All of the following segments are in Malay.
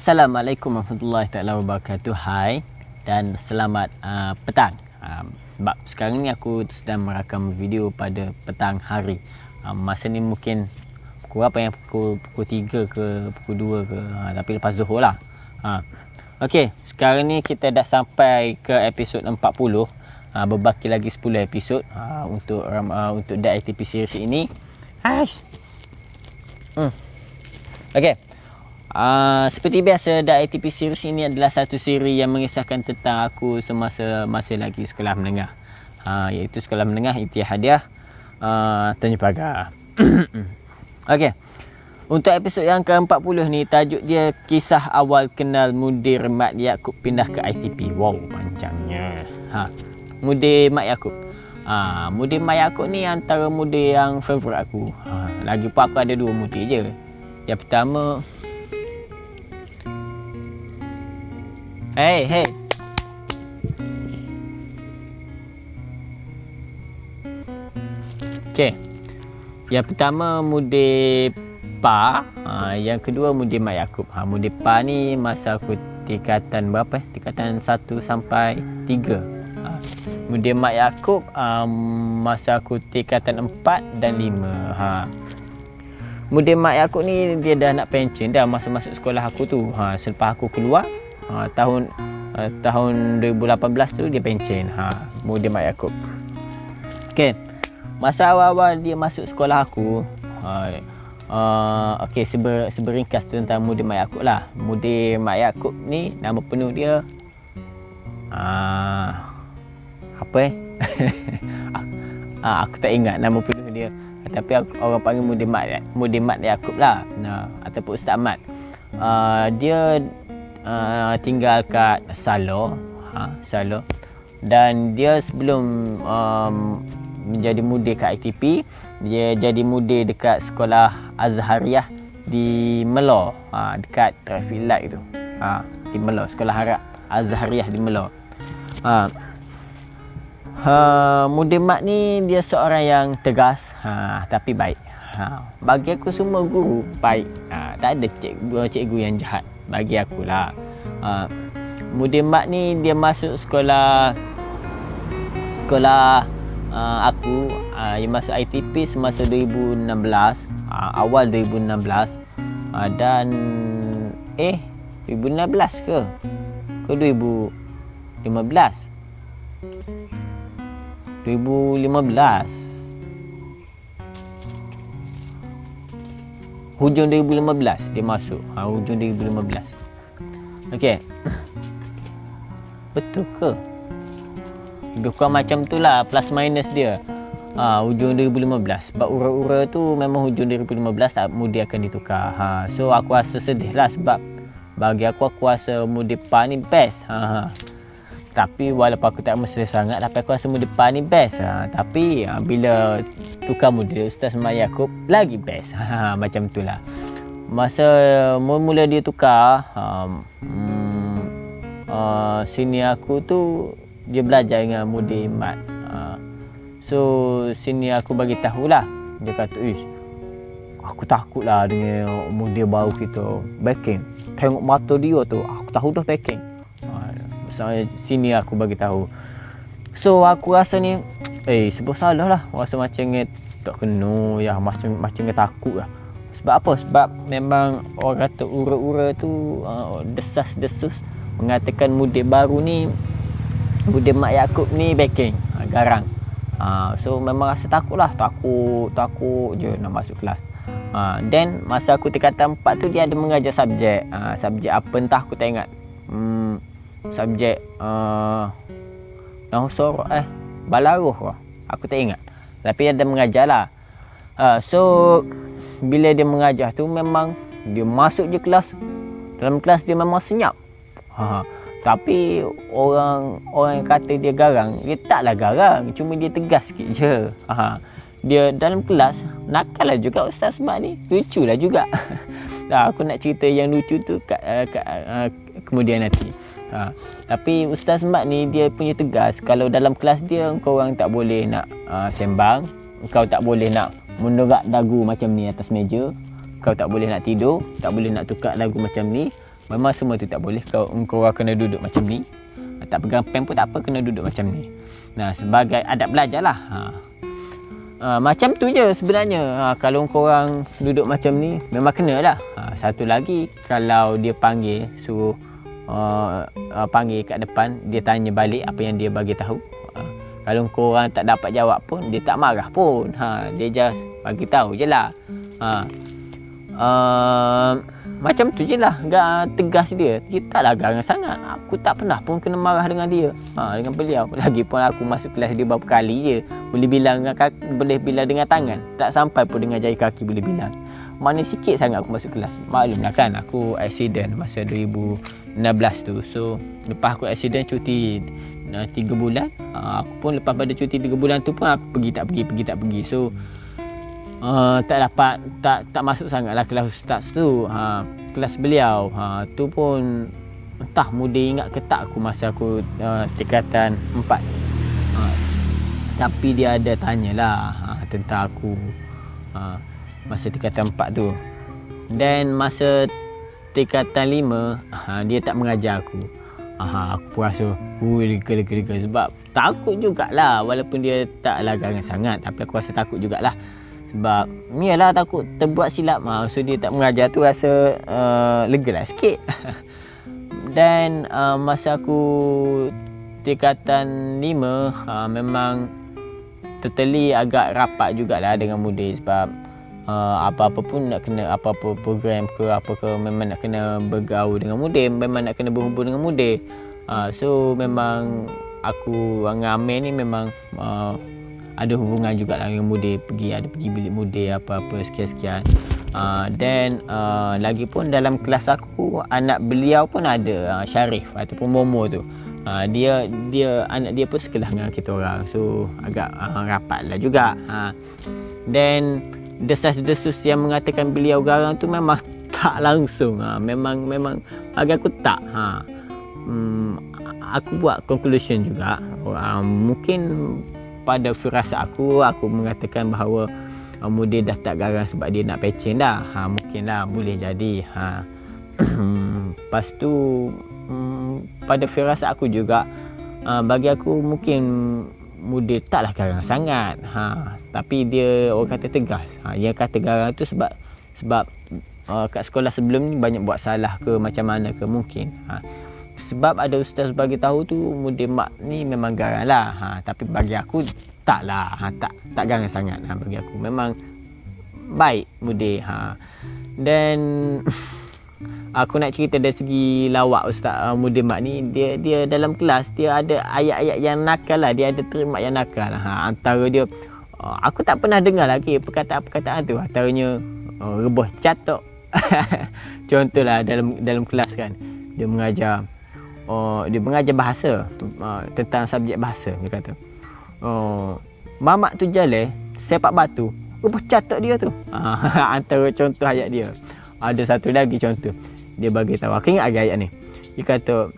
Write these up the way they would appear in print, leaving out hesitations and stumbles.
Assalamualaikum warahmatullahi taala wabarakatuh. Hai dan selamat petang. Sebab sekarang ni aku sedang merakam video pada petang hari. Masa ni mungkin pukul apa yang pukul 3 ke pukul 2 ke, tapi lepas Zuhur lah. Okey, sekarang ni kita dah sampai ke episod 40. Berbaki lagi 10 episod untuk The ITP series ini. Okey. Seperti biasa, The ITP series ini adalah satu siri yang mengisahkan tentang aku semasa masih lagi sekolah menengah, iaitu sekolah menengah Ittihadiah Tanjung Pagar. Okey, untuk episod yang ke-40 ni, tajuk dia kisah awal kenal Mudir Mat Yaakob pindah ke ITP. Wow, panjangnya. Mudir Mat Yaakob. Mudir Mat Yaakob ni antara mudir yang favourite aku. Lagipun aku ada dua mudir je. Yang pertama, Hey. Okey. Yang pertama mudir Pa, yang kedua mudir Mat Yaakob. Mudir Pa ni masa aku tingkatan berapa? Tingkatan 1 sampai 3. Mudir Mat Yaakob masa aku tingkatan 4 dan 5. Mudir Mat Yaakob ni dia dah nak pencen dah masa masuk sekolah aku tu. Selepas aku keluar tahun 2018 tu dia pencen. Mudir Mat Yaakob. Okey. Masa awal-awal dia masuk sekolah aku, okey, seberingkas tentang Mudir Mat Yaakob lah. Mudir Mat Yaakob ni nama penuh dia apa aku tak ingat nama penuh dia, tapi orang panggil Mudir Mat Yaakob lah, ataupun Ustaz Mat. Dia tinggal kat Salo, dan dia sebelum menjadi mudir kat ITP, dia jadi mudir dekat sekolah Azhariah di Melor, dekat traffic light tu, di Melor, sekolah Azhariah di Melor. Mudir Mat ni dia seorang yang tegas, tapi baik. Bagi aku semua guru baik, tak ada cikgu yang jahat bagi aku lah. Mudir Mat ni dia masuk sekolah aku, dia masuk ITP semasa 2016, awal 2016, dan 2016 ke 2015 hujung 2015 dia masuk. Hujung 2015. Okey. Betul ke? Lebih kurang macam tu lah, plus minus dia. Hujung 2015. Sebab ura-ura tu memang hujung 2015 tak mudir akan ditukar. So aku rasa sedih lah, sebab bagi aku rasa mudir Pa ni best. Tapi walaupun aku tak mesra sangat, tapi aku rasa mudir Pa ni best. Tapi bila tukar mudir Ustaz Mat Yaakob lagi best. Macam tu lah. Masa mula dia tukar, senior aku tu dia belajar dengan mudir Mat. So senior aku bagi tahulah, dia kata, aku takut lah dengan mudir baru kita backing. Tengok mata dia tu, aku tahu dah backing. Senior aku bagi tahu. So aku rasa ni sebab salah lah, rasa macam ni tak kena ya, macam ni takut lah. Sebab apa? Sebab memang orang kata ura-ura tu desas-desus mengatakan mudir baru ni, Mudir Mat Yaakob ni backing, garang. So memang rasa takut lah, takut je nak masuk kelas. Then masa aku tingkatan 4 tu dia ada mengajar subjek apa entah aku tak ingat. Subjek Nahusor Balaruh aku tak ingat, tapi ada mengajar lah. So bila dia mengajar tu memang dia masuk je kelas, dalam kelas dia memang senyap. Tapi orang yang kata dia garang, dia taklah garang, cuma dia tegas sikit je. Dia dalam kelas nakal lah juga Ustaz Mat ni, lucu lah juga. Aku nak cerita yang lucu tu kemudian nanti. Tapi Ustaz Mat ni dia punya tegas. Kalau dalam kelas dia, kau orang tak boleh nak sembang, kau tak boleh nak menerak dagu macam ni atas meja, kau tak boleh nak tidur, tak boleh nak tukar lagu macam ni, Memang semua tu tak boleh. Kau orang kena duduk macam ni. Tak pegang pen pun tak apa, kena duduk macam ni. Nah, sebagai adab belajar lah. Macam tu je sebenarnya. Kalau korang duduk macam ni, memang kena lah. Satu lagi, kalau dia panggil, suruh panggil kat depan, dia tanya balik apa yang dia bagi tahu. Kalau korang tak dapat jawab pun, dia tak marah pun. Dia just bagi tahu je lah. Macam tu je lah, tegas dia. Dia taklah garang sangat. Aku tak pernah pun kena marah dengan dia, dengan beliau. Lagipun aku masuk kelas dia berapa kali je. Boleh bilang dengan kaki, boleh bilang dengan tangan. Tak sampai pun dengan jari kaki boleh bilang. Mana sikit sangat aku masuk kelas. Maklumlah kan, aku accident masa 2016 tu. So lepas aku accident, cuti 3 bulan. Aku pun lepas pada cuti 3 bulan tu pun aku pergi tak pergi. So tak dapat, tak masuk sangatlah kelas ustaz tu. Kelas beliau tu pun entah muda ingat ke tak aku masa aku tingkatan 4. Tapi dia ada tanyalah tentang aku masa tingkatan 4 tu. Dan masa tingkatan 5 dia tak mengajar aku. Aku pun rasa lega sebab takut jugalah, walaupun dia taklah garang sangat, tapi aku rasa takut jugalah. Sebab yalah, takut terbuat silap. So dia tak mengajar tu rasa lega lah sikit. Dan masa aku tingkatan 5 memang totally agak rapat jugalah dengan mudir. Sebab apa-apa pun nak kena, apa-apa program ke apa ke, memang nak kena bergaul dengan mudir, memang nak kena berhubung dengan mudir. So memang aku dengan Amir ni memang ada hubungan juga dengan mudir, pergi bilik mudir apa-apa sekian-sekian. Dan lagi pun dalam kelas aku, anak beliau pun ada, Syarif ataupun Momo tu. Dia anak dia pun sekelas dengan kita orang. So agak rapat lah juga. Dan desas-desus yang mengatakan beliau garang tu memang tak langsung. Memang bagi aku tak. Aku buat conclusion juga. Mungkin pada firasat aku mengatakan bahawa mudir dah tak garang sebab dia nak pecen dah. Mungkin lah, boleh jadi. Lepas tu pada firasat aku juga, bagi aku mungkin mudir taklah garang sangat. Tapi dia orang kata tegas. Yang kata garang tu sebab kat sekolah sebelum ni banyak buat salah ke macam mana ke mungkin. Sebab ada ustaz bagi tahu tu mudir mak ni memang garang lah. Tapi bagi aku taklah, tak garang sangat. Bagi aku memang baik mudir. Dan aku nak cerita dari segi lawak ustaz mudir mak ni, dia dalam kelas dia ada ayat-ayat yang nakal lah. Dia ada terima yang nakal. Antara dia, aku tak pernah dengar lagi perkataan-perkataan tu. Antaranya rebuh catok. Contohlah dalam kelas kan, dia mengajar bahasa, tentang subjek bahasa. Dia kata mamak tu jalan sepak batu, rebuh catok dia tu. Antara contoh ayat dia. Ada satu lagi contoh, dia bagi tahu, aku ingat lagi ayat ni. Dia kata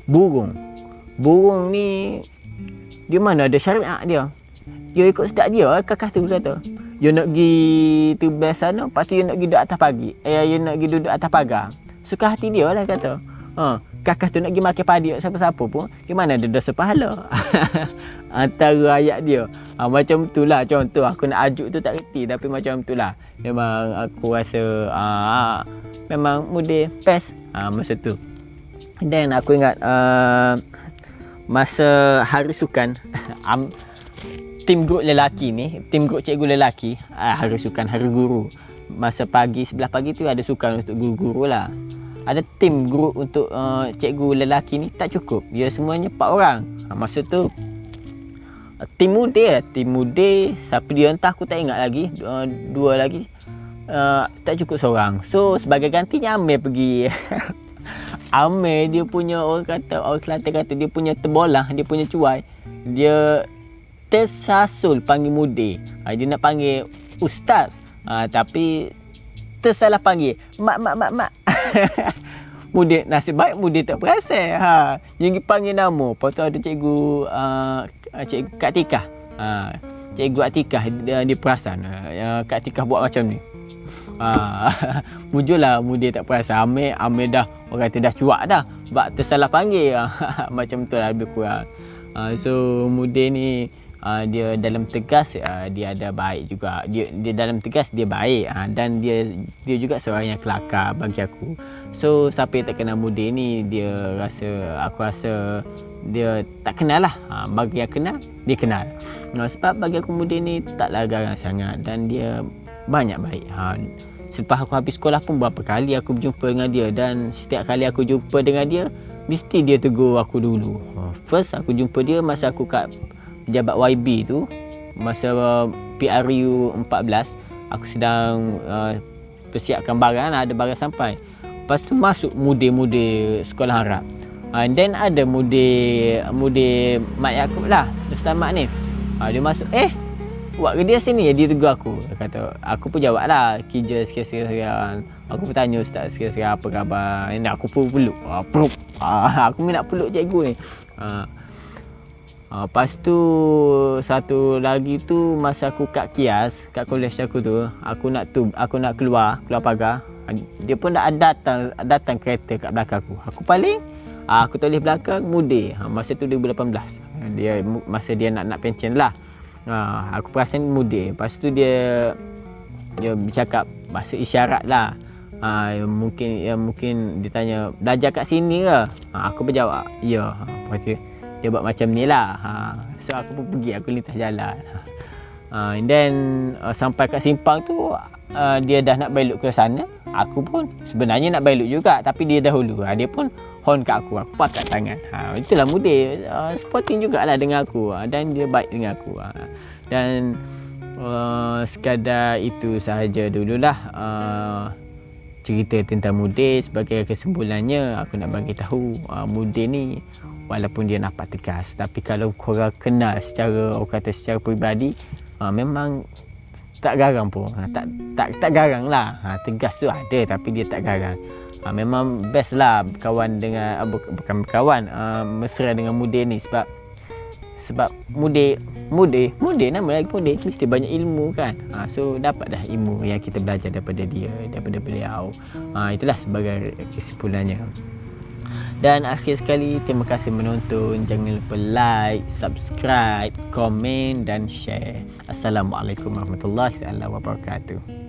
burung ni dia mana ada syariat dia ikut sedap dia. Kakak tu kata dia nak pergi tu biasa sana, lepas tu dia nak pergi duduk atas pagi, dia nak pergi duduk atas pagar. Suka hati dia lah kata. Kakak tu nak pergi makan padi siapa-siapa pun, di mana ada dosa pahala. Antara ayat dia. Macam tu lah contoh. Aku nak ajuk tu tak reti, tapi macam tu lah. Memang aku rasa memang mudir best masa tu. Dan aku ingat masa hari sukan, tim grup lelaki ni, tim grup cikgu lelaki, hari sukan, hari guru, masa pagi, sebelah pagi tu ada sukan untuk guru-guru lah. Ada tim grup untuk cikgu lelaki ni tak cukup. Dia semuanya 4 orang. Masa tu tim mudir siapa dia entah, aku tak ingat lagi. 2 lagi tak cukup seorang. So sebagai gantinya Amir pergi. Amir dia punya, orang Kelantan kata dia punya terbolah, dia punya cuai. Dia tersasul panggil mudir. Dia nak panggil ustaz, tapi tersalah panggil mak. Mudir, nasib baik mudir tak perasan. Dia panggil nama. Lepas tu ada cikgu Kak Tikah. Cikgu Atikah dia perasan Kak Tikah buat macam ni. muncullah Mudir tak perasan. Amir dah orang kata dah cuak dah. Sebab tersalah panggil. Macam tu lah lebih kurang. So Mudir ni dia dalam tegas dia ada baik juga. Dia dalam tegas dia baik, dan dia juga seorang yang kelakar bagi aku. So siapa yang tak kenal Mudir ni, aku rasa dia tak kenal lah. Bagi yang kenal, dia kenal. Sebab bagi aku Mudir ni taklah garang sangat dan dia banyak baik. Selepas aku habis sekolah pun berapa kali aku berjumpa dengan dia, dan setiap kali aku jumpa dengan dia mesti dia tegur aku dulu. First aku jumpa dia masa aku kat pejabat YB tu, masa PRU 14, aku sedang persiapkan barang, ada barang sampai. Lepas tu masuk mudir sekolah harap. And then ada mudir Mat Yaakob lah, Ustaz Mat ni. Dia masuk, buat ke dia sini? Dia tegur aku. Dia kata, aku pun jawab lah, kerja sikit-sikit. Aku pun tanya Ustaz sikit-sikit apa khabar. Aku pun peluk. Aku nak peluk cikgu ni. Lepas tu satu lagi tu masa aku kat KIAS, kat kolej aku tu, aku nak keluar pagar. Dia pun dah datang kereta kat belakang aku. Aku paling aku tulis belakang Mudir. Masa tu 2018. Masa dia nak pension lah. Aku perasan Mudir. Lepas tu dia bercakap bahasa isyarat lah. Mungkin dia tanya, belajar kat sini ke? Aku berjawab, ya. Lepas tu dia buat macam ni lah. So aku pun pergi, aku lintas jalan. And then sampai kat simpang tu, dia dah nak belok ke sana. Aku pun sebenarnya nak belok juga, tapi dia dahulu. Dia pun horn kat aku pakat tangan. Itulah Mudir, supporting jugalah dengan aku, dan dia baik dengan aku. Dan sekadar itu sahaja dululah cerita tentang Mudir. Sebagai kesimpulannya, aku nak bagi tahu Mudir ni walaupun dia nampak tegas, tapi kalau korang kenal secara peribadi, memang tak garang pun. Tak garang lah. Tegas tu ada, tapi dia tak garang. Memang best lah kawan dengan bukan kawan, mesra dengan Mudir ni, sebab Mudir nama lagi Mudir, mesti banyak ilmu kan. So dapat dah ilmu yang kita belajar daripada beliau. Itulah sebagai kesimpulannya. Dan akhir sekali, terima kasih menonton. Jangan lupa like, subscribe, komen dan share. Assalamualaikum warahmatullahi wabarakatuh.